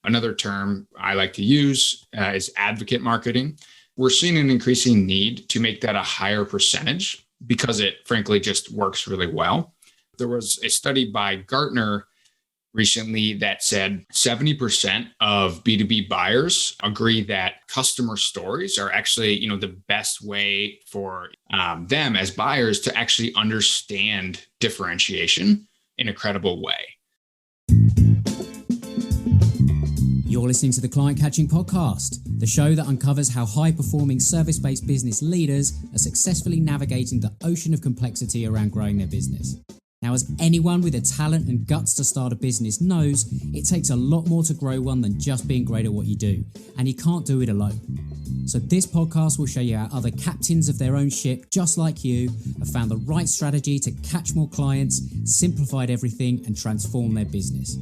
Another term I like to use is advocate marketing. We're seeing an increasing need to make that a higher percentage because it frankly just works really well. There was a study by Gartner recently that said 70% of B2B buyers agree that customer stories are actually, the best way for them as buyers to actually understand differentiation in a credible way. You're listening to the Client Catching Podcast, the show that uncovers how high-performing service-based business leaders are successfully navigating the ocean of complexity around growing their business. Now, as anyone with the talent and guts to start a business knows, it takes a lot more to grow one than just being great at what you do, and you can't do it alone. So this podcast will show you how other captains of their own ship, just like you, have found the right strategy to catch more clients, simplified everything, and transform their business.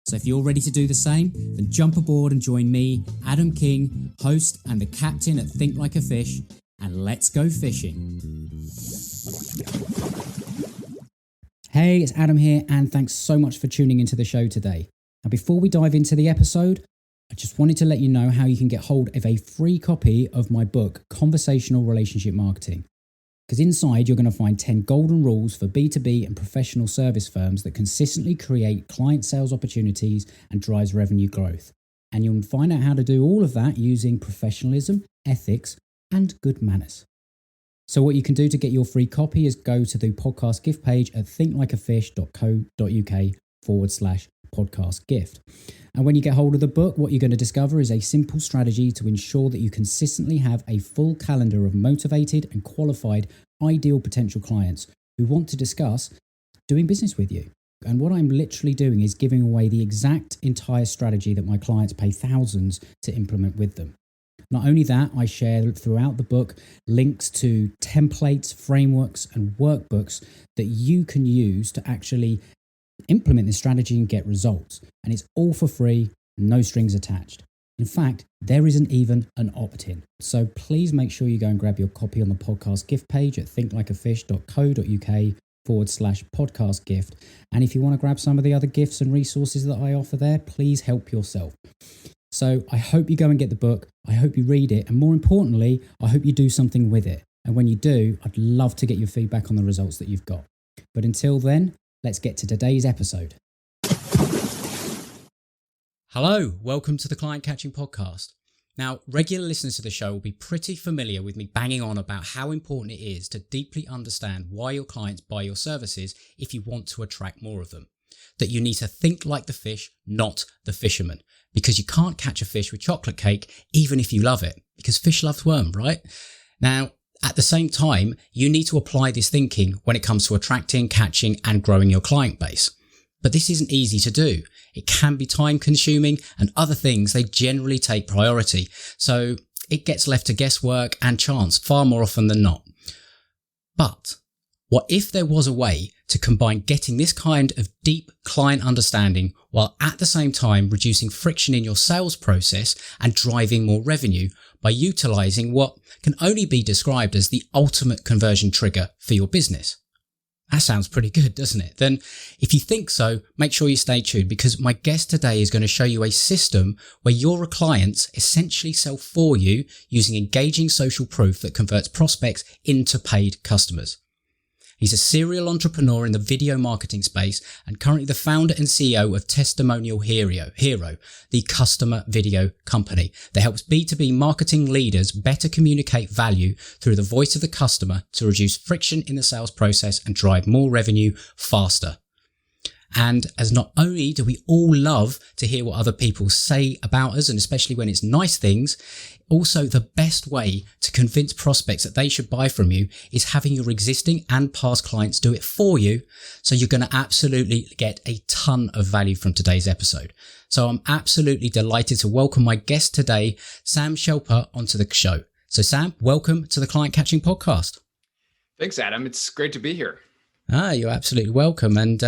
So if you're ready to do the same, then jump aboard and join me, Adam King, host and the captain at Think Like a Fish, and let's go fishing. Hey, it's Adam here, and thanks so much for tuning into the show today. Now, before we dive into the episode, I just wanted to let you know how you can get hold of a free copy of my book, Conversational Relationship Marketing. Because inside, you're going to find 10 golden rules for B2B and professional service firms that consistently create client sales opportunities and drives revenue growth. And you'll find out how to do all of that using professionalism, ethics, and good manners. So what you can do to get your free copy is go to the podcast gift page at thinklikeafish.co.uk/podcast gift. And when you get hold of the book, what you're going to discover is a simple strategy to ensure that you consistently have a full calendar of motivated and qualified ideal potential clients who want to discuss doing business with you. And what I'm literally doing is giving away the exact entire strategy that my clients pay thousands to implement with them. Not only that, I share throughout the book links to templates, frameworks, and workbooks that you can use to actually implement this strategy and get results. And it's all for free, no strings attached. In fact, there isn't even an opt-in. So please make sure you go and grab your copy on the podcast gift page at thinklikeafish.co.uk/podcast gift. And if you want to grab some of the other gifts and resources that I offer there, please help yourself. So I hope you go and get the book. I hope you read it. And more importantly, I hope you do something with it. And when you do, I'd love to get your feedback on the results that you've got. But until then, let's get to today's episode. Hello, welcome to the Client Catching Podcast. Now, regular listeners to the show will be pretty familiar with me banging on about how important it is to deeply understand why your clients buy your services if you want to attract more of them. That you need to think like the fish, not the fisherman. Because you can't catch a fish with chocolate cake, even if you love it. Because fish loves worm, right? Now, at the same time, you need to apply this thinking when it comes to attracting, catching, and growing your client base. But this isn't easy to do. It can be time consuming, and other things, they generally take priority. So it gets left to guesswork and chance far more often than not. But what if there was a way to combine getting this kind of deep client understanding while at the same time reducing friction in your sales process and driving more revenue by utilizing what can only be described as the ultimate conversion trigger for your business? That sounds pretty good, doesn't it? Then if you think so, make sure you stay tuned because my guest today is going to show you a system where your clients essentially sell for you using engaging social proof that converts prospects into paid customers. He's a serial entrepreneur in the video marketing space and currently the founder and CEO of Testimonial Hero, the customer video company that helps B2B marketing leaders better communicate value through the voice of the customer to reduce friction in the sales process and drive more revenue faster. And as not only do we all love to hear what other people say about us, and especially when it's nice things, also the best way to convince prospects that they should buy from you is having your existing and past clients do it for you. So you're going to absolutely get a ton of value from today's episode. So I'm absolutely delighted to welcome my guest today, Sam Shepler, onto the show. So Sam, welcome to the Client Catching Podcast. Thanks, Adam. It's great to be here. You're absolutely welcome. And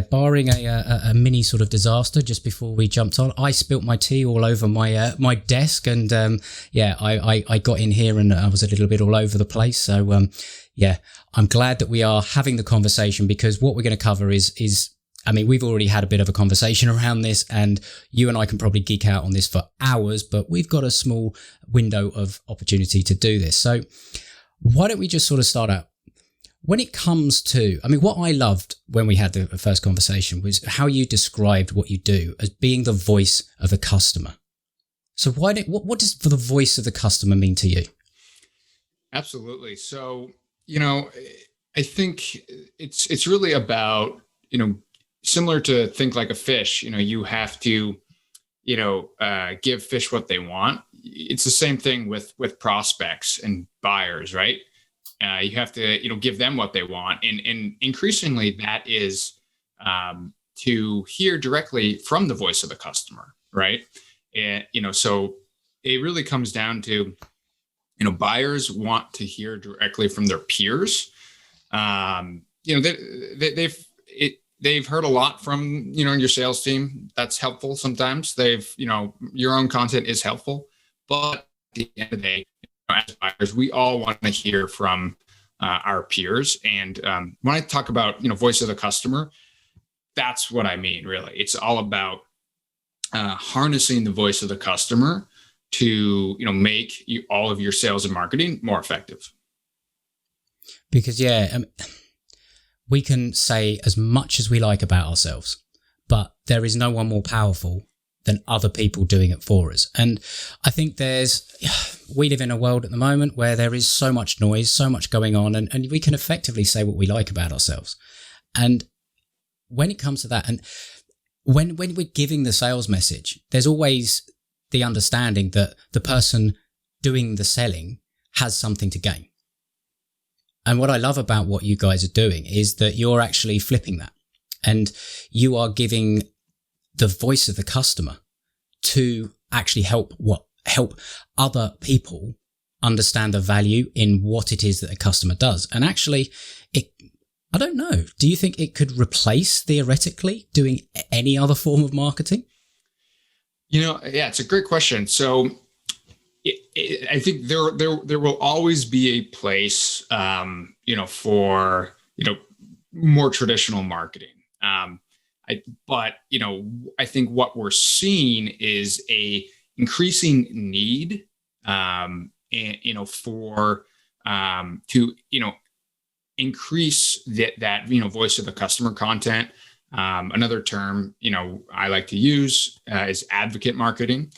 barring a mini sort of disaster just before we jumped on, I spilt my tea all over my desk, and I got in here and I was a little bit all over the place. So I'm glad that we are having the conversation because what we're going to cover is I mean, we've already had a bit of a conversation around this, and you and I can probably geek out on this for hours, but we've got a small window of opportunity to do this. So why don't we just sort of start out? When it comes to, I mean, what I loved when we had the first conversation was how you described what you do as being the voice of the customer. So what does the voice of the customer mean to you? Absolutely. So, I think it's really about, similar to think like a fish, you have to, give fish what they want. It's the same thing with prospects and buyers, right? You have to, give them what they want. And increasingly that is to hear directly from the voice of the customer, right? And, so it really comes down to, buyers want to hear directly from their peers. They've heard a lot from, your sales team. That's helpful sometimes. Your own content is helpful, but at the end of the day, as buyers, we all want to hear from our peers. And when I talk about, voice of the customer, that's what I mean, really. It's all about harnessing the voice of the customer to, make all of your sales and marketing more effective. Because, we can say as much as we like about ourselves, but there is no one more powerful than other people doing it for us. And I think we live in a world at the moment where there is so much noise, so much going on, and we can effectively say what we like about ourselves. And when it comes to that, and when we're giving the sales message, there's always the understanding that the person doing the selling has something to gain. And what I love about what you guys are doing is that you're actually flipping that, and you are giving the voice of the customer to actually help other people understand the value in what it is that a customer does. And actually, I don't know, do you think it could replace, theoretically, doing any other form of marketing? Yeah, it's a great question. So I think there will always be a place, for, more traditional marketing. I think what we're seeing is a increasing need, to increase that voice of the customer content. Another term, I like to use is advocate marketing.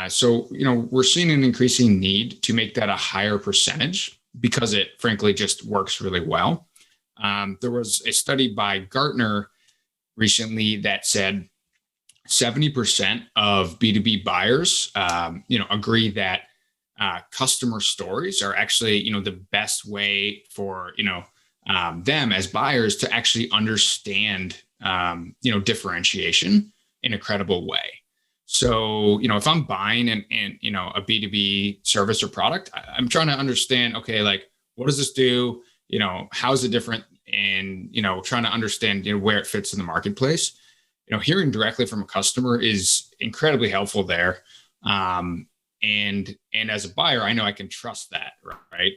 So we're seeing an increasing need to make that a higher percentage because it frankly just works really well. There was a study by Gartner recently that said 70% of B2B buyers, agree that customer stories are actually, the best way for, them as buyers to actually understand, differentiation in a credible way. So, if I'm buying a B2B service or product, I'm trying to understand, okay, like, what does this do? How is it different? And, trying to understand, where it fits in the marketplace. Hearing directly from a customer is incredibly helpful there. And as a buyer, I know I can trust that, right?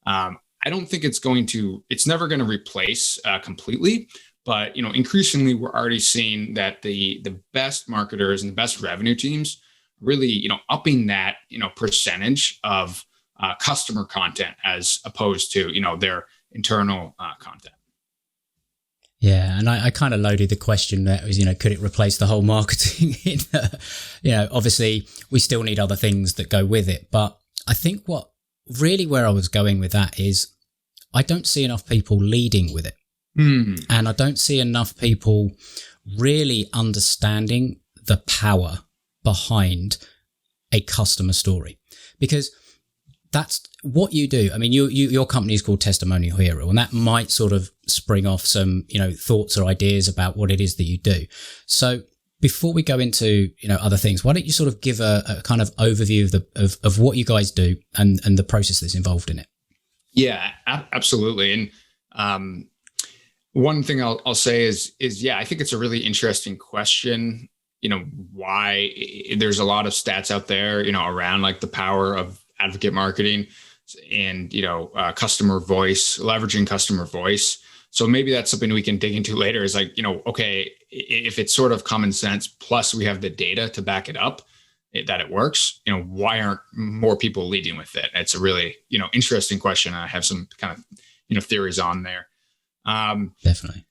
I don't think it's never going to replace completely. But, increasingly, we're already seeing that the best marketers and the best revenue teams really, upping that, percentage of customer content as opposed to, their internal content. Yeah. And I kind of loaded the question that was, could it replace the whole marketing? Obviously, we still need other things that go with it. But I think where I was going with that is I don't see enough people leading with it. And I don't see enough people really understanding the power behind a customer story, because that's what you do. I mean, your company is called Testimonial Hero, and that might sort of spring off some, thoughts or ideas about what it is that you do. So before we go into, other things, why don't you sort of give a kind of overview of what you guys do and the process that's involved in it? Yeah, absolutely. And, one thing I'll say is, I think it's a really interesting question, why there's a lot of stats out there, around like the power of advocate marketing and, customer voice, leveraging customer voice. So maybe that's something we can dig into later is like, okay, if it's sort of common sense, plus we have the data to back it up, that it works, why aren't more people leading with it? It's a really, interesting question. I have some kind of, theories on there. Definitely.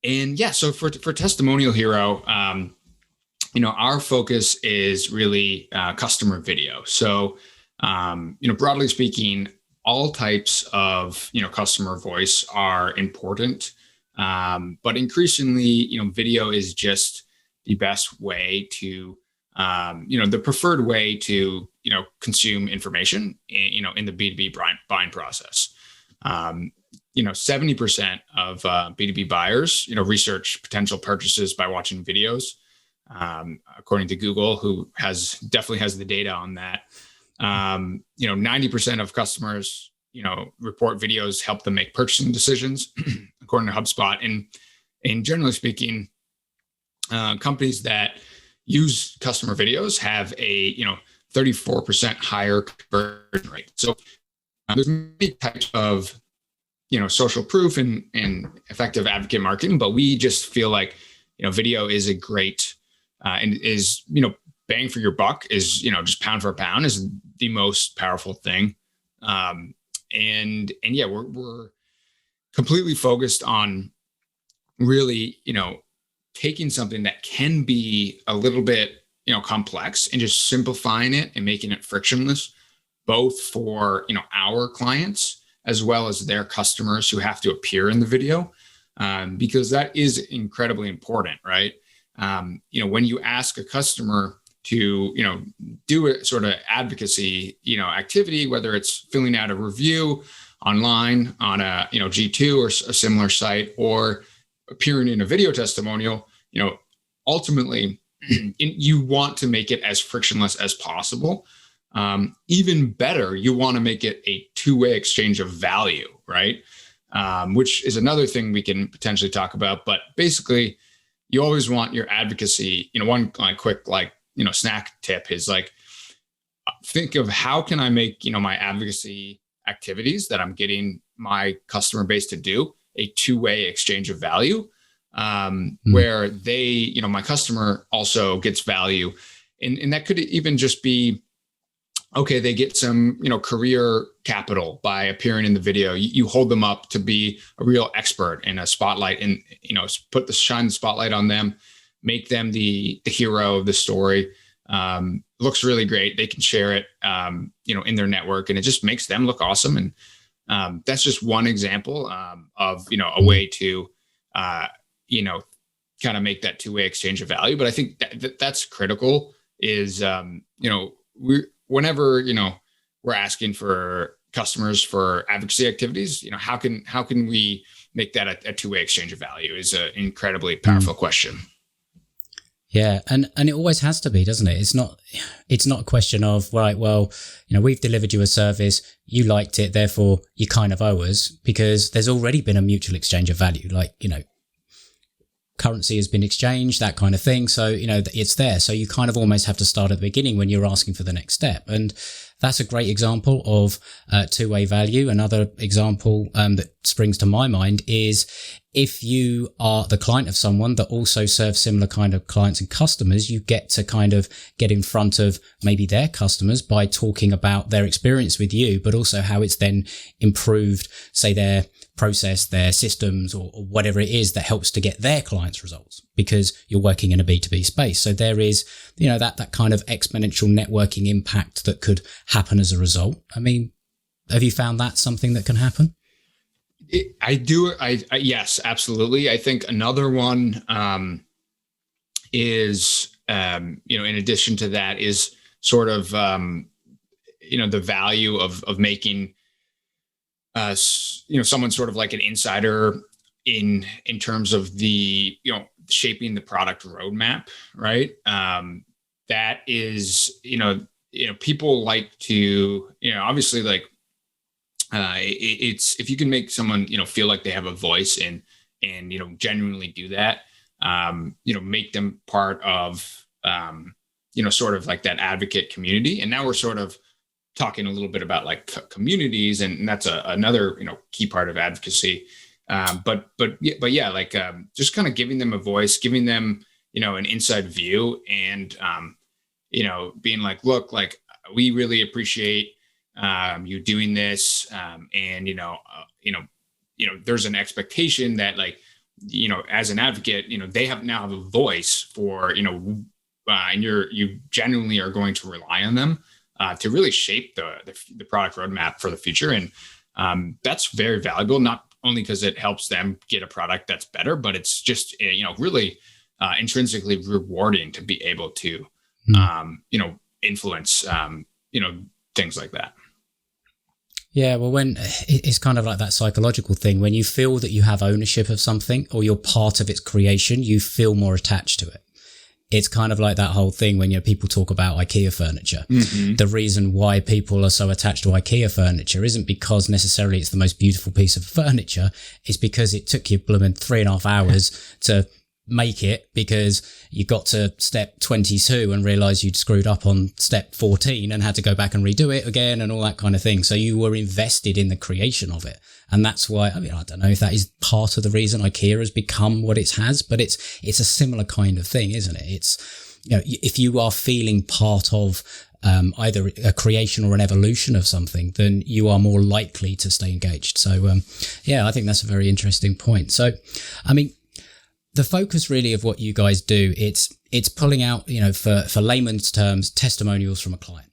And yeah, so for Testimonial Hero, our focus is really customer video. So, broadly speaking, all types of, customer voice are important. But increasingly, video is just the best way to, the preferred way to, consume information, in the B2B buying process. 70% of B2B buyers, research potential purchases by watching videos, according to Google, who definitely has the data on that. 90% of customers, report videos help them make purchasing decisions, according to HubSpot. And generally speaking, companies that use customer videos have a 34% higher conversion rate. So there's many types of social proof and effective advocate marketing, but we just feel like video is a great and is bang for your buck, is just pound for pound is the most powerful thing. And yeah, we're completely focused on really taking something that can be a little bit complex and just simplifying it and making it frictionless, both for our clients as well as their customers who have to appear in the video, because that is incredibly important, right? When you ask a customer to do a sort of advocacy activity, whether it's filling out a review online on a G2 or a similar site, or appearing in a video testimonial, ultimately you want to make it as frictionless as possible. Even better, you want to make it a two-way exchange of value, right? Which is another thing we can potentially talk about. But basically, you always want your advocacy. One quick snack tip is think of how can I make my advocacy activities that I'm getting my customer base to do a two-way exchange of value, where they, my customer also gets value, and that could even just be, okay, they get some, career capital by appearing in the video. You hold them up to be a real expert in a spotlight, and shine the spotlight on them, make them the hero of the story. Looks really great. They can share it, in their network, and it just makes them look awesome. And that's just one example of a way to kind of make that two-way exchange of value. But I think that's critical. Is whenever we're asking for customers for advocacy activities, how can we make that a two-way exchange of value is an incredibly powerful question. Yeah, and it always has to be, doesn't it? It's not a question of, right, well, we've delivered you a service, you liked it, therefore you kind of owe us, because there's already been a mutual exchange of value, currency has been exchanged, that kind of thing. So, it's there. So you kind of almost have to start at the beginning when you're asking for the next step. And that's a great example of two-way value. Another example that springs to my mind is if you are the client of someone that also serves similar kind of clients and customers, you get to kind of get in front of maybe their customers by talking about their experience with you, but also how it's then improved, say, their process, their systems, or whatever it is that helps to get their clients results, because you're working in a B2B space. So there is, that kind of exponential networking impact that could happen as a result. I mean, have you found that something that can happen? I do. Yes, absolutely. I think another one is, in addition to that, is sort of, the value of making someone sort of like an insider in terms of the, shaping the product roadmap, right? That is, people like to, obviously it's, if you can make someone, feel like they have a voice and genuinely do that, make them part of, sort of like that advocate community. And now we're sort of talking a little bit about communities, and that's another, key part of advocacy. But yeah, like just kind of giving them a voice, giving them, an inside view, and being like, look, like we really appreciate you doing this, and there's an expectation that, like, as an advocate, they now have a voice for, and you genuinely are going to rely on them to really shape the product roadmap for the future. And that's very valuable, not only because it helps them get a product that's better, but it's just, really intrinsically rewarding to be able to, influence, things like that. Yeah, well, when it's kind of like that psychological thing, when you feel that you have ownership of something or you're part of its creation, you feel more attached to it. It's kind of like that whole thing when people talk about IKEA furniture. Mm-hmm. The reason why people are so attached to IKEA furniture isn't because necessarily it's the most beautiful piece of furniture. It's because it took you blooming 3.5 hours to make it, because you got to step 22 and realized you'd screwed up on step 14 and had to go back and redo it again and all that kind of thing. So you were invested in the creation of it. And that's why, I don't know if that is part of the reason IKEA has become what it has, but it's a similar kind of thing, isn't it? It's, if you are feeling part of either a creation or an evolution of something, then you are more likely to stay engaged. So, yeah, I think that's a very interesting point. So, the focus really of what you guys do, it's pulling out, for layman's terms, testimonials from a client.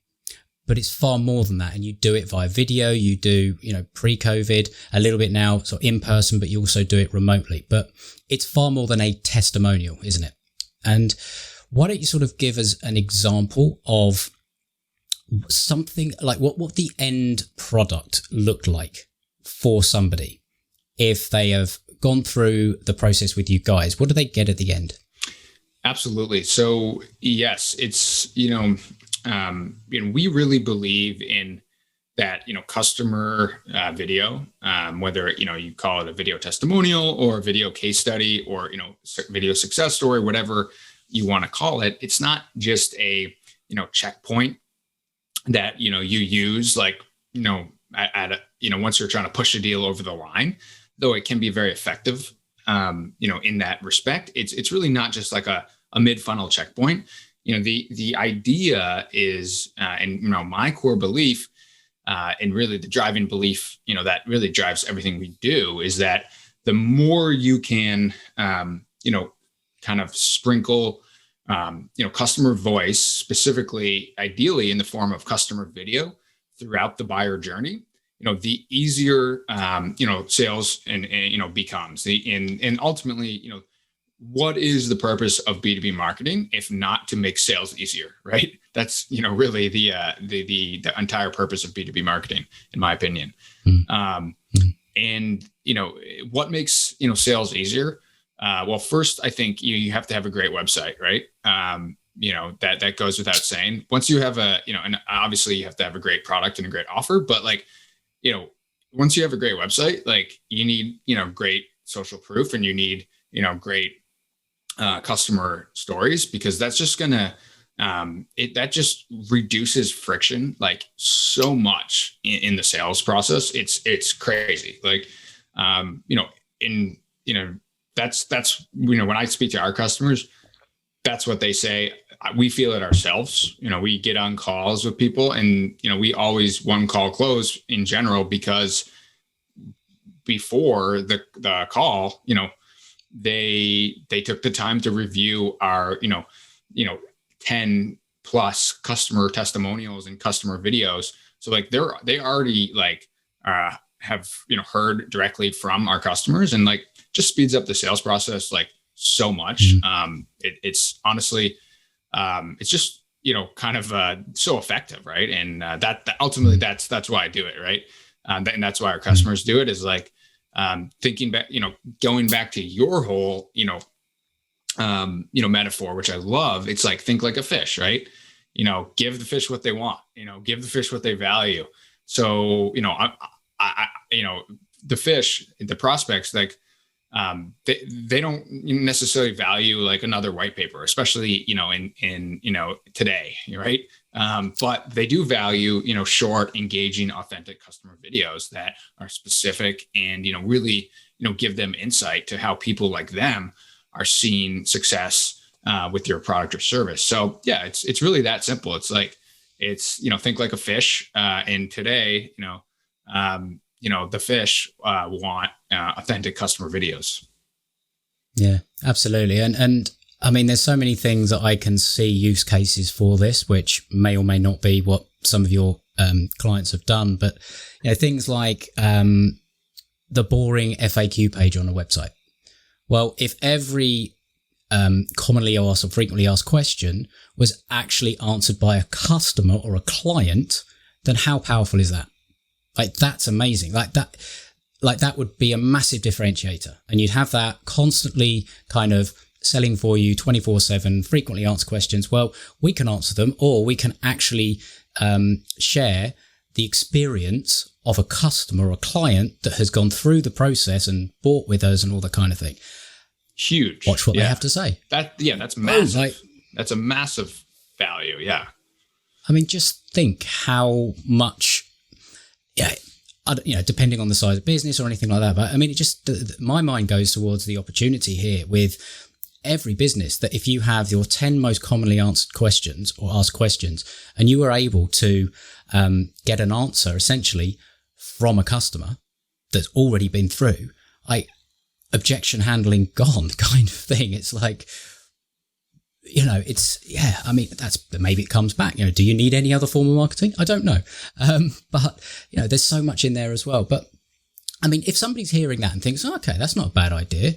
But it's far more than that. And you do it via video, you do, pre-COVID, a little bit now, so in person, but you also do it remotely. But it's far more than a testimonial, isn't it? And why don't you sort of give us an example of something like what the end product looked like for somebody if they have gone through the process with you guys? What do they get at the end? Absolutely. So yes, it's, we really believe in that, customer video, whether, you call it a video testimonial or a video case study or, video success story, whatever you want to call it. It's not just a, checkpoint that, you use like, once you're trying to push a deal over the line, though it can be very effective, in that respect. It's really not just like a mid-funnel checkpoint. The idea is, and my core belief, and really the driving belief, that really drives everything we do, is that the more you can, kind of sprinkle, customer voice, specifically, ideally in the form of customer video throughout the buyer journey, the easier, sales and becomes. And ultimately, what is the purpose of B2B marketing if not to make sales easier, right? That's, really the entire purpose of B2B marketing, in my opinion. And, what makes, sales easier? Well, first, I think you have to have a great website, right? That goes without saying. Once you have and obviously you have to have a great product and a great offer, but like, once you have a great website, like you need, great social proof, and you need, great customer stories, because that's just gonna, that just reduces friction like so much in the sales process. It's crazy. Like, that's, when I speak to our customers, that's what they say. We feel it ourselves. We get on calls with people, and, we always one call close in general, because before the call, they took the time to review our, 10 plus customer testimonials and customer videos. So like they already like, have, heard directly from our customers, and like just speeds up the sales process like so much. It's honestly, it's just, kind of so effective, right? And that ultimately that's why I do it, right? And that's why our customers do it, is like, thinking back, going back to your whole, metaphor, which I love. It's like, think like a fish, right? Give the fish what they want, give the fish what they value. So, I the fish, the prospects, like, they don't necessarily value like another white paper, especially, in today, right? But they do value, short, engaging, authentic customer videos that are specific and, really, give them insight to how people like them are seeing success with your product or service. So yeah, it's really that simple. It's like, think like a fish. And today, the fish want authentic customer videos. Yeah, absolutely. And I mean, there's so many things that I can see use cases for this, which may or may not be what some of your clients have done. But things like the boring FAQ page on a website. Well, if every commonly asked or frequently asked question was actually answered by a customer or a client, then how powerful is that? Like, that's amazing. Like that would be a massive differentiator. And you'd have that constantly kind of selling for you 24/7, frequently asked questions. Well, we can answer them, or we can actually share the experience of a customer or client that has gone through the process and bought with us and all that kind of thing. Huge. Watch what they have to say. That's massive. That's a massive value. Yeah. I mean, just think how much, depending on the size of business or anything like that. But I mean, my mind goes towards the opportunity here with every business, that if you have your 10 most commonly answered questions or asked questions, and you were able to get an answer essentially from a customer that's already been through, objection handling gone kind of thing. It's like, I mean, maybe it comes back, do you need any other form of marketing? I don't know. But there's so much in there as well. But I mean, if somebody's hearing that and thinks, okay, that's not a bad idea,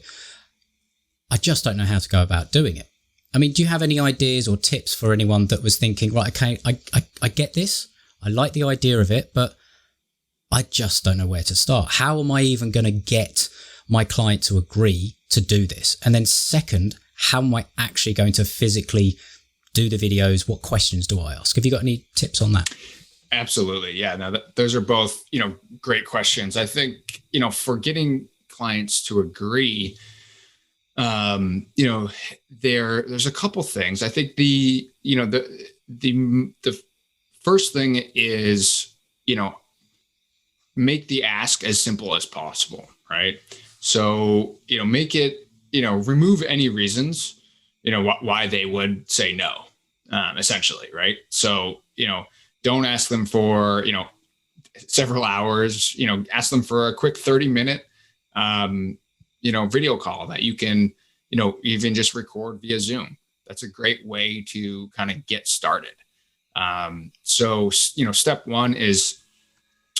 I just don't know how to go about doing it. I mean, do you have any ideas or tips for anyone that was thinking, right, okay, I get this. I like the idea of it, but I just don't know where to start. How am I even going to get my client to agree to do this? And then second, how am I actually going to physically do the videos? What questions do I ask? Have you got any tips on that? Absolutely. Yeah. Now those are both, great questions. I think, for getting clients to agree, there's a couple things. I think the first thing is, make the ask as simple as possible, right? So, make it, remove any reasons, why they would say no, essentially, right? So, don't ask them for, several hours, ask them for a quick 30-minute, video call that you can, even just record via Zoom. That's a great way to kind of get started. So, step one is,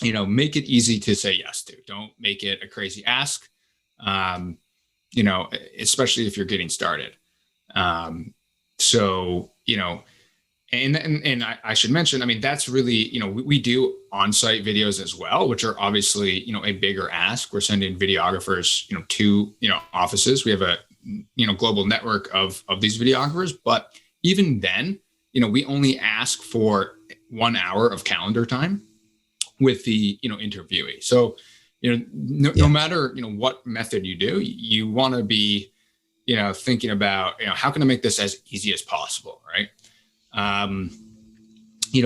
make it easy to say yes to. Don't make it a crazy ask, especially if you're getting started. And I should mention, I mean, that's really, we do on-site videos as well, which are obviously, a bigger ask. We're sending videographers, to, offices. We have a, global network of these videographers, but even then, we only ask for 1 hour of calendar time with the, interviewee. So, no matter, what method you do, you want to be, thinking about, how can I make this as easy as possible, right?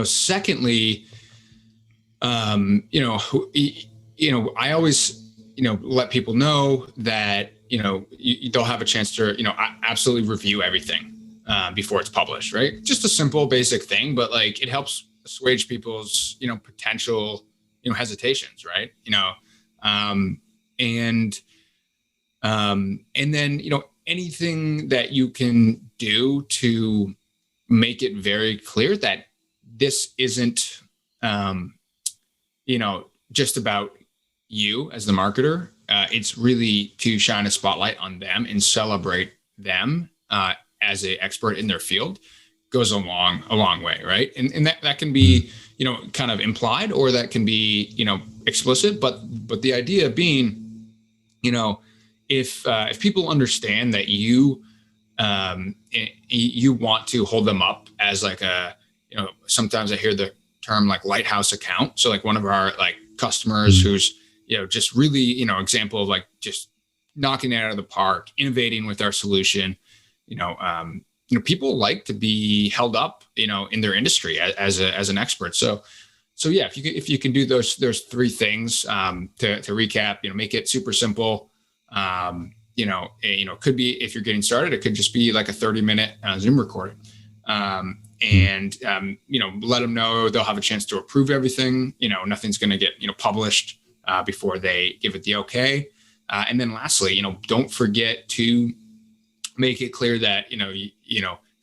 Secondly, I always, let people know that, they'll have a chance to, absolutely review everything, before it's published, right? Just a simple, basic thing, but like, it helps assuage people's, potential, hesitations, right? And then, anything that you can do to make it very clear that this isn't, just about you as the marketer. It's really to shine a spotlight on them and celebrate them as an expert in their field. Goes a long way, right? And that can be, kind of implied, or that can be, explicit. But the idea being, if people understand that you want to hold them up as like a, sometimes I hear the term like lighthouse account. So like one of our like customers who's, just really, example of like just knocking it out of the park, innovating with our solution. People like to be held up, in their industry as an expert. So yeah, if you can do those three things, to recap, make it super simple. It could be, if you're getting started, it could just be like a 30-minute Zoom recording. Let them know they'll have a chance to approve everything. Nothing's going to get, published before they give it the okay. And then lastly, don't forget to make it clear that,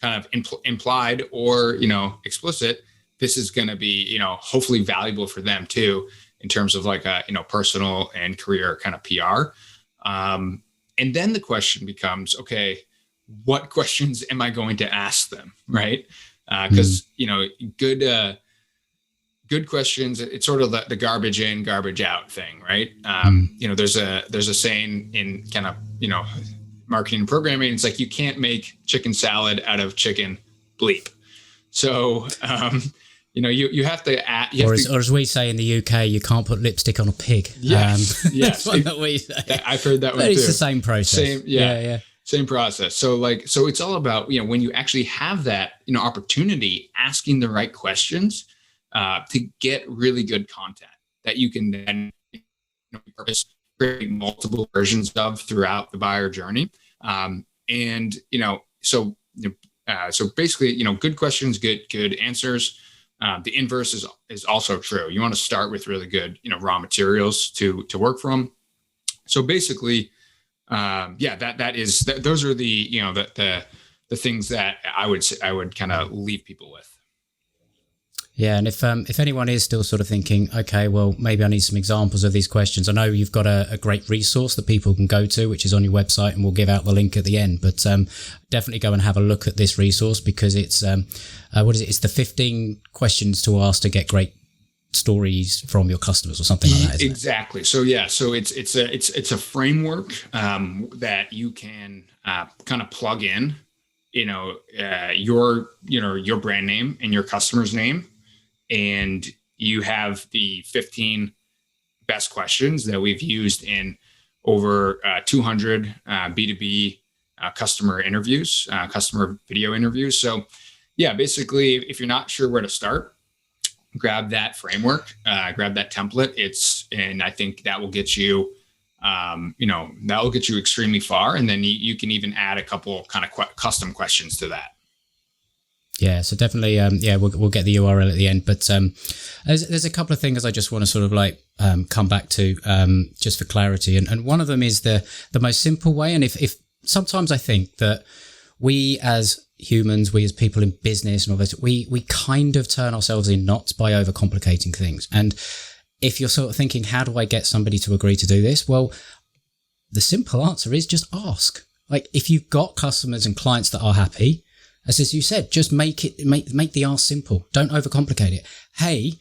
kind of implied or, explicit, this is going to be, hopefully valuable for them too, in terms of like a, personal and career kind of PR. And then the question becomes, okay, what questions am I going to ask them? Right. Because, good questions, it's sort of the garbage in, garbage out thing, right? There's a saying in kind of, marketing and programming. It's like, you can't make chicken salad out of chicken bleep. So, you have to add, or as we say in the UK, you can't put lipstick on a pig. Yes. That's one that we say. I've heard that one too. It's the same process. Same process. So it's all about, when you actually have that, opportunity, asking the right questions, to get really good content that you can then create multiple versions of throughout the buyer journey. So basically, good questions, good answers. The inverse is also true. You want to start with really good, raw materials to work from. So basically, those are the things that I would kind of leave people with. Yeah, and if anyone is still sort of thinking, okay, well, maybe I need some examples of these questions. I know you've got a great resource that people can go to, which is on your website, and we'll give out the link at the end. But definitely go and have a look at this resource, because it's It's the 15 questions to ask to get great stories from your customers or something like that. Isn't exactly. It? So yeah, so it's a framework that you can kind of plug in, your brand name and your customer's name. And you have the 15 best questions that we've used in over 200 B2B customer interviews, customer video interviews. So yeah, basically, if you're not sure where to start, grab that framework, grab that template. And I think that will get you, that will get you extremely far. And then you can even add a couple kind of custom questions to that. Yeah, so definitely, we'll get the URL at the end. But there's a couple of things I just want to sort of come back to just for clarity. And one of them is the most simple way. And if sometimes I think that we as humans, we as people in business and all this, we kind of turn ourselves in knots by overcomplicating things. And if you're sort of thinking, how do I get somebody to agree to do this? Well, the simple answer is just ask. Like, if you've got customers and clients that are happy, as you said, just make the ask simple. Don't overcomplicate it. Hey,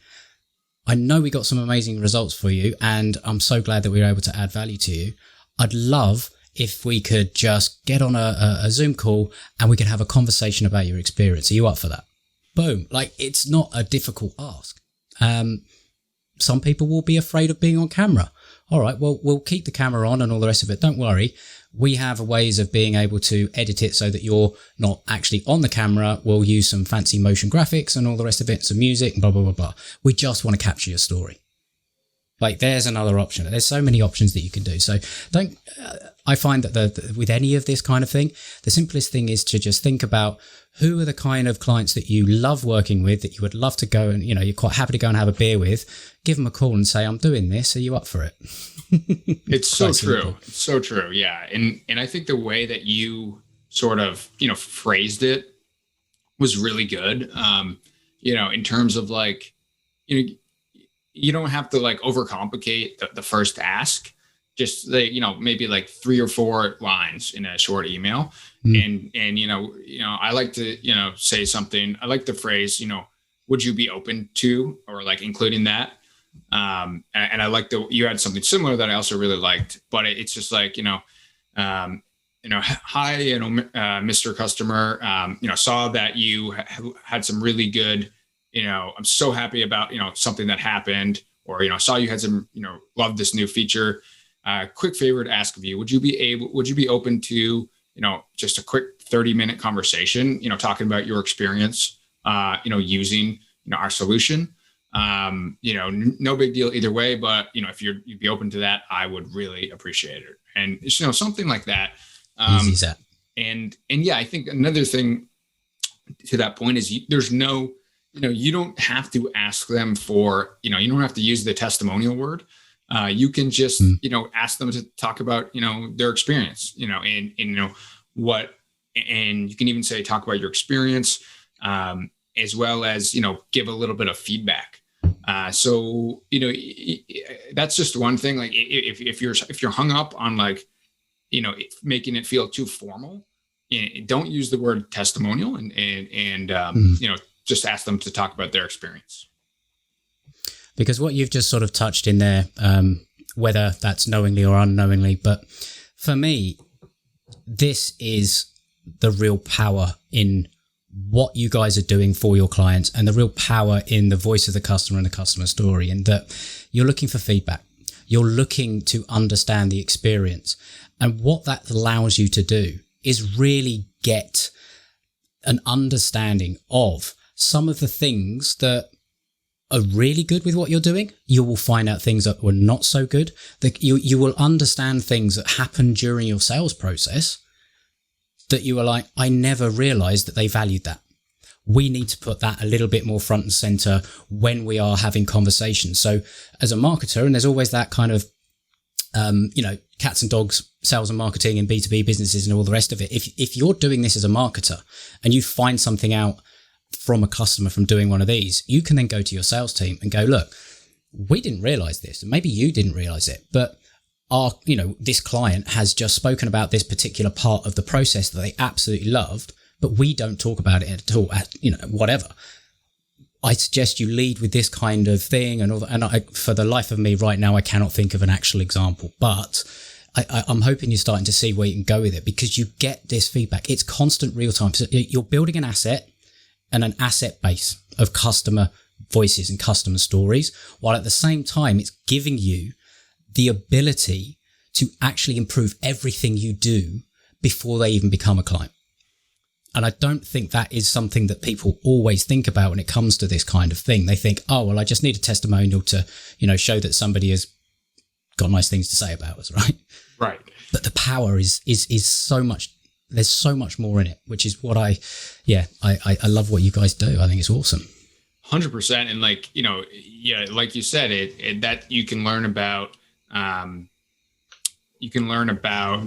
I know we got some amazing results for you, and I'm so glad that we were able to add value to you. I'd love if we could just get on a Zoom call and we can have a conversation about your experience. Are you up for that? Boom. Like, it's not a difficult ask. Some people will be afraid of being on camera. All right, well, we'll keep the camera on and all the rest of it. Don't worry. We have ways of being able to edit it so that you're not actually on the camera. We'll use some fancy motion graphics and all the rest of it, some music, blah, blah, blah, blah. We just want to capture your story. Like, there's another option. There's so many options that you can do. So I find that with any of this kind of thing, the simplest thing is to just think about who are the kind of clients that you love working with, that you would love to go and, you're quite happy to go and have a beer with. Give them a call and say, I'm doing this. Are you up for it? It's so true. It's so true. Yeah. And I think the way that you sort of, phrased it was really good. In terms of like, you don't have to like overcomplicate the first ask. Just maybe like 3 or 4 lines in a short email. And I like to, say something. I like the phrase, would you be open to, or like including that? And I like you had something similar that I also really liked, but it's just like, hi, Mr. Customer, saw that you had some really good, I'm so happy about, something that happened, or, saw you had some, loved this new feature. quick favor to ask of you. Would you be open to, just a quick 30-minute conversation, talking about your experience, using, our solution? No big deal either way, but, if you'd be open to that, I would really appreciate it. And, something like that. Easy as that. And yeah, I think another thing to that point is there's no, you don't have to ask them for, you don't have to use the testimonial word. You can just, ask them to talk about, their experience, and and you can even say, talk about your experience, as well as, give a little bit of feedback. So, that's just one thing. Like if you're hung up on like, making it feel too formal, don't use the word testimonial and just ask them to talk about their experience. Because what you've just sort of touched in there, whether that's knowingly or unknowingly, but for me, this is the real power in what you guys are doing for your clients, and the real power in the voice of the customer and the customer story, and that you're looking for feedback. You're looking to understand the experience. And what that allows you to do is really get an understanding of some of the things that are really good with what you're doing. You will find out things that were not so good. That you will understand things that happen during your sales process that you are like, I never realized that they valued that. We need to put that a little bit more front and center when we are having conversations. So as a marketer, and there's always that kind of, cats and dogs, sales and marketing and B2B businesses and all the rest of it. If you're doing this as a marketer and you find something out from a customer from doing one of these, you can then go to your sales team and go, look, we didn't realize this. And maybe you didn't realize it, but this client has just spoken about this particular part of the process that they absolutely loved, but we don't talk about it at all, whatever. I suggest you lead with this kind of thing, for the life of me right now, I cannot think of an actual example, but I'm hoping you're starting to see where you can go with it, because you get this feedback. It's constant real time. So you're building an asset and an asset base of customer voices and customer stories, while at the same time, it's giving you the ability to actually improve everything you do before they even become a client. And I don't think that is something that people always think about when it comes to this kind of thing. They think, oh, well, I just need a testimonial to, show that somebody has got nice things to say about us, right? Right. But the power is so much, there's so much more in it, which is what I love what you guys do. I think it's awesome. 100%. And like, like you said, that you can learn about,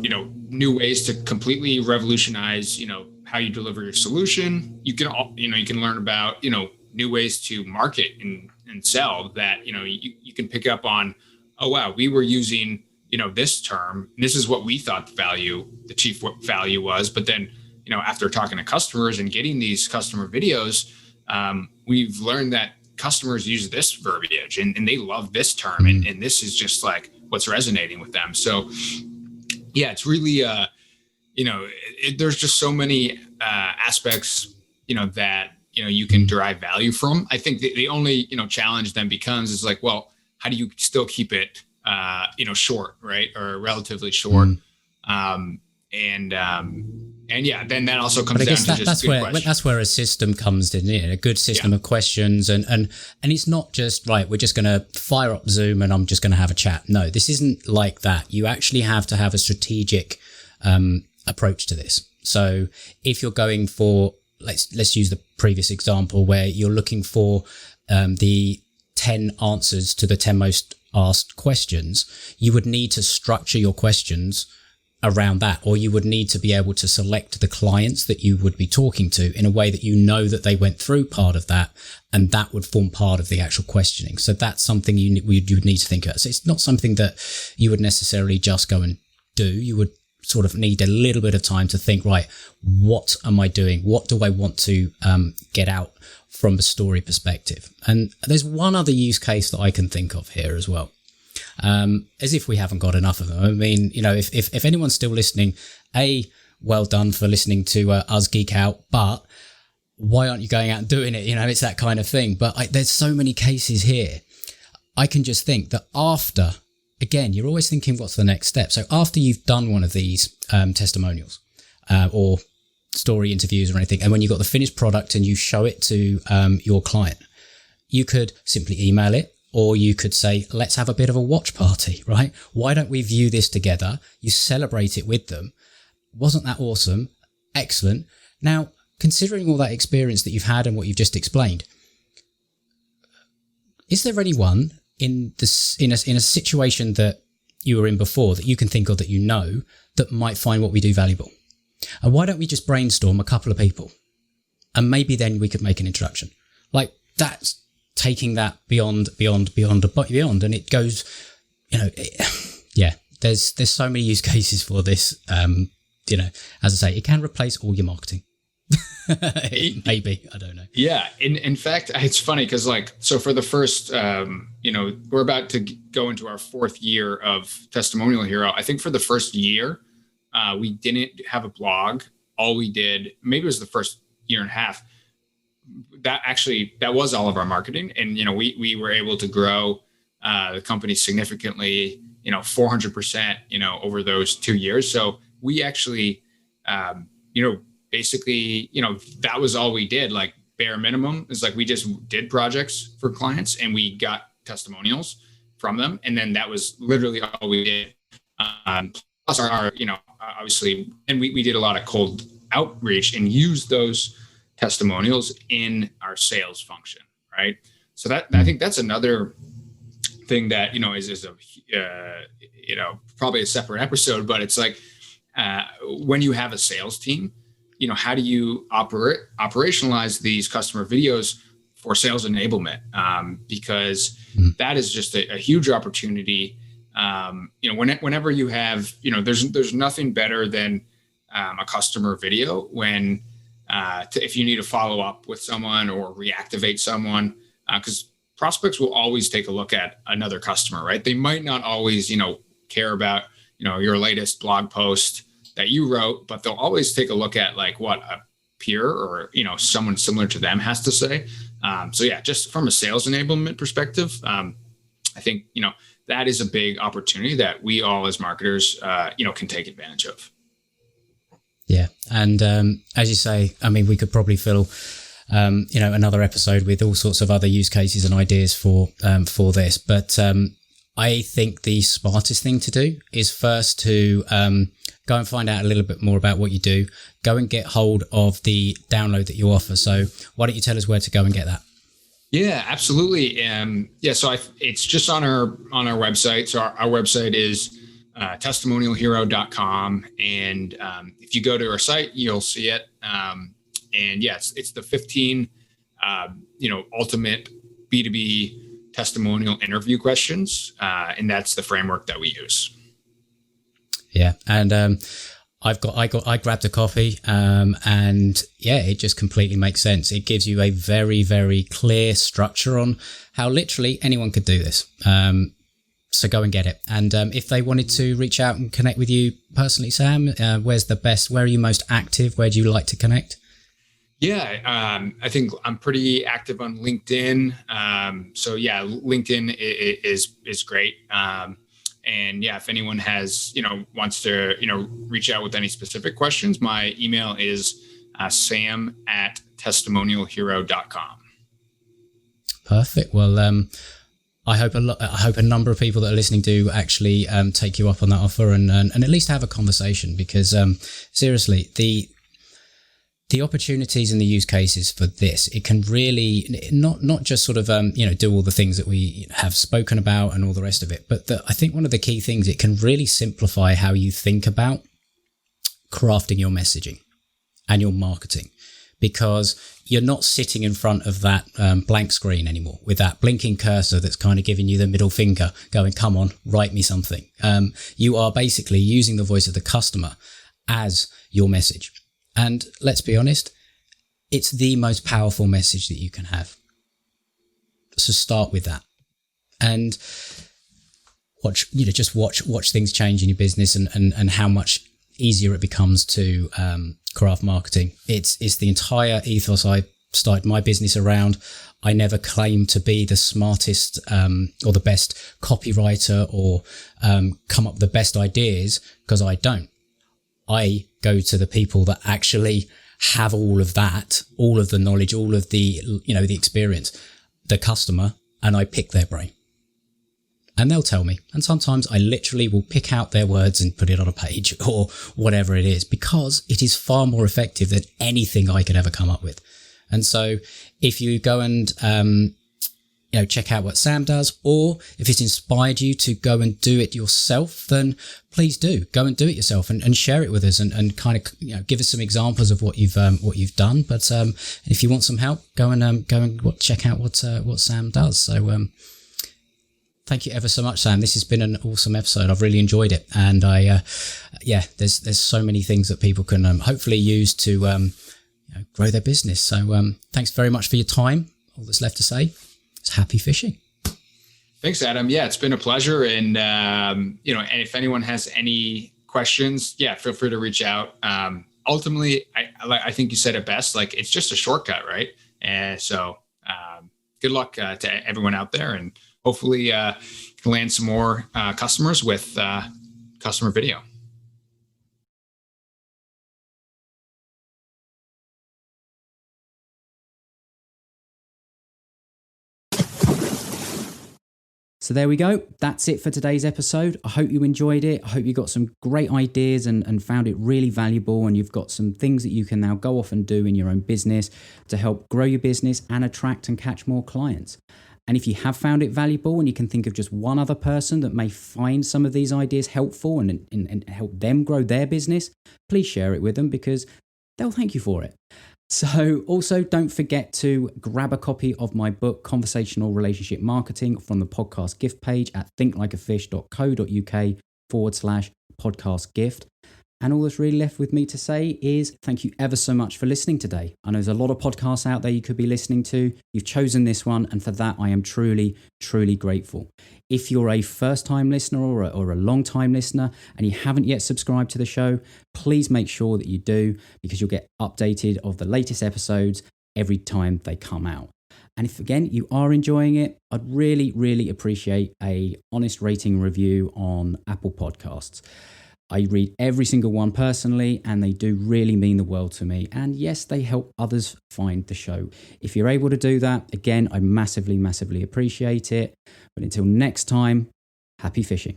new ways to completely revolutionize, how you deliver your solution. You can learn about, new ways to market and sell that, you can pick up on, oh, wow, we were using, this term, this is what we thought the chief value was. But then, after talking to customers and getting these customer videos, we've learned that customers use this verbiage and they love this term. And this is just like what's resonating with them. So yeah, it's really, there's just so many aspects, that, you can derive value from. I think the only, challenge then becomes is like, well, how do you still keep it, short, right? Or relatively short. And yeah, then that also comes down to just good questions. That's where a system comes in, a good system of questions. And it's not just, right, we're just going to fire up Zoom and I'm just going to have a chat. No, this isn't like that. You actually have to have a strategic approach to this. So if you're going for, let's use the previous example where you're looking for the 10 answers to the 10 most asked questions, you would need to structure your questions around that, or you would need to be able to select the clients that you would be talking to in a way that that they went through part of that, and that would form part of the actual questioning. So that's something you would need to think about. So it's not something that you would necessarily just go and do. You would sort of need a little bit of time to think, right, what am I doing? What do I want to get out from a story perspective? And there's one other use case that I can think of here as well. As if we haven't got enough of them. I mean, if anyone's still listening, well done for listening to us geek out, but why aren't you going out and doing it? It's that kind of thing. But there's so many cases here. I can just think that after again, you're always thinking, what's the next step? So after you've done one of these testimonials or story interviews or anything, and when you've got the finished product and you show it to your client, you could simply email it, or you could say, let's have a bit of a watch party, right? Why don't we view this together? You celebrate it with them. Wasn't that awesome? Excellent. Now, considering all that experience that you've had and what you've just explained, is there anyone in a situation that you were in before that you can think of that you know that might find what we do valuable? And why don't we just brainstorm a couple of people, and maybe then we could make an introduction? Like, that's taking that beyond, and it goes, there's so many use cases for this. As I say, it can replace all your marketing. Maybe, I don't know. Yeah. In fact, it's funny because so for the first, we're about to go into our 4th year of Testimonial Hero. I think for the first year, we didn't have a blog. All we did, maybe it was the first year and a half, that was all of our marketing. And, we were able to grow the company significantly, 400%, over those 2 years. So we actually, basically, that was all we did. Like, bare minimum is we just did projects for clients and we got testimonials from them. And then that was literally all we did. Plus our obviously, and we did a lot of cold outreach and used those testimonials in our sales function. Right. So that, I think that's another thing that, is probably a separate episode, but it's when you have a sales team, how do you operationalize these customer videos for sales enablement? Because that is just a huge opportunity. Whenever you have, there's nothing better than a customer video when if you need to follow up with someone or reactivate someone, because prospects will always take a look at another customer, right? They might not always, care about, your latest blog post that you wrote, but they'll always take a look at what a peer or, someone similar to them has to say. So yeah, just from a sales enablement perspective, I think, that is a big opportunity that we all as marketers, can take advantage of. Yeah. And as you say, I mean, we could probably fill, another episode with all sorts of other use cases and ideas for this. But I think the smartest thing to do is first to go and find out a little bit more about what you do. Go and get hold of the download that you offer. So why don't you tell us where to go and get that? Yeah, absolutely. So it's just on our website. So our website is testimonialhero.com. And if you go to our site, you'll see it. It's the 15, ultimate B2B testimonial interview questions. And that's the framework that we use. Yeah. And I grabbed a copy and it just completely makes sense. It gives you a very, very clear structure on how literally anyone could do this. So go and get it. And if they wanted to reach out and connect with you personally, Sam, where are you most active? Where do you like to connect? Yeah, I think I'm pretty active on LinkedIn. LinkedIn is great. If anyone has, wants to, reach out with any specific questions, my email is sam@testimonialhero.com. Perfect. Well, I hope a number of people that are listening do actually take you up on that offer and at least have a conversation, because seriously, the opportunities and the use cases for this, it can really not just sort of do all the things that we have spoken about and all the rest of it, but I think one of the key things, it can really simplify how you think about crafting your messaging and your marketing, because you're not sitting in front of that blank screen anymore with that blinking cursor that's kind of giving you the middle finger going, come on, write me something. You are basically using the voice of the customer as your message. And let's be honest, it's the most powerful message that you can have. So start with that and watch things change in your business and how much easier it becomes to craft marketing. It's the entire ethos I started my business around. I never claim to be the smartest or the best copywriter or come up with the best ideas, because I don't. I go to the people that actually have all of that, all of the knowledge, all of the, the experience, the customer, and I pick their brain. And they'll tell me. And sometimes I literally will pick out their words and put it on a page or whatever it is, because it is far more effective than anything I could ever come up with. And so if you go and, check out what Sam does, or if it's inspired you to go and do it yourself, then please do go and do it yourself and share it with us and kind of, give us some examples of what you've done. But, if you want some help, go and check out what Sam does. So, thank you ever so much, Sam. This has been an awesome episode. I've really enjoyed it. And there's so many things that people can hopefully use to grow their business. So thanks very much for your time. All that's left to say is happy fishing. Thanks, Adam. Yeah, it's been a pleasure. And, and if anyone has any questions, feel free to reach out. Ultimately, I think you said it best, like it's just a shortcut, right? And so good luck to everyone out there, and hopefully you can land some more customers with customer video. So there we go. That's it for today's episode. I hope you enjoyed it. I hope you got some great ideas and found it really valuable, and you've got some things that you can now go off and do in your own business to help grow your business and attract and catch more clients. And if you have found it valuable and you can think of just one other person that may find some of these ideas helpful and help them grow their business, please share it with them, because they'll thank you for it. So also don't forget to grab a copy of my book, Conversational Relationship Marketing, from the podcast gift page at thinklikeafish.co.uk/podcast gift. And all that's really left with me to say is thank you ever so much for listening today. I know there's a lot of podcasts out there you could be listening to. You've chosen this one, and for that I am truly, truly grateful. If you're a first-time listener or a long-time listener and you haven't yet subscribed to the show, please make sure that you do, because you'll get updated of the latest episodes every time they come out. And if, again, you are enjoying it, I'd really, really appreciate a honest rating review on Apple Podcasts. I read every single one personally, and they do really mean the world to me. And yes, they help others find the show. If you're able to do that, again, I massively, massively appreciate it. But until next time, happy fishing.